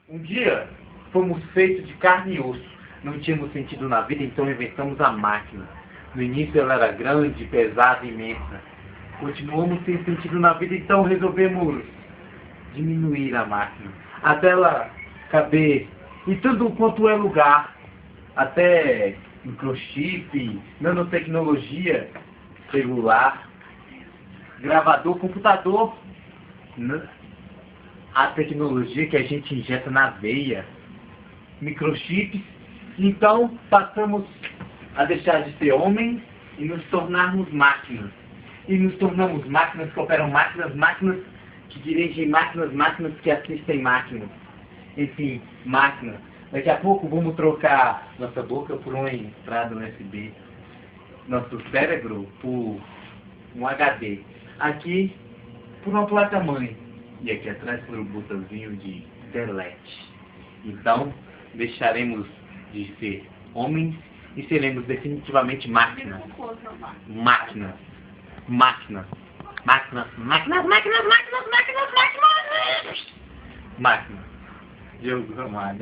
Um dia, fomos feitos de carne e osso. Não tínhamos sentido na vida, então inventamos a máquina. No início ela era grande, pesada e imensa. Continuamos sem sentido na vida, então resolvemos diminuir a máquina. Até ela caber em tanto quanto é lugar. Até microchip, nanotecnologia, celular, gravador, computador, a tecnologia que a gente injeta na veia, microchips. Então passamos a deixar de ser homens e nos tornarmos máquinas. E nos tornamos máquinas que operam máquinas, máquinas que dirigem máquinas, máquinas que assistem máquinas. Enfim, máquinas. Daqui a pouco vamos trocar nossa boca por uma entrada USB. Nosso cérebro por um HD. Aqui por uma placa-mãe. E aqui atrás por um botãozinho de delete. Então, deixaremos de ser homens e seremos definitivamente máquinas. Máquinas. Máquinas. Máquinas, máquinas, máquinas, máquinas, máquinas, máquinas. Máquinas. Diogo Ramalho.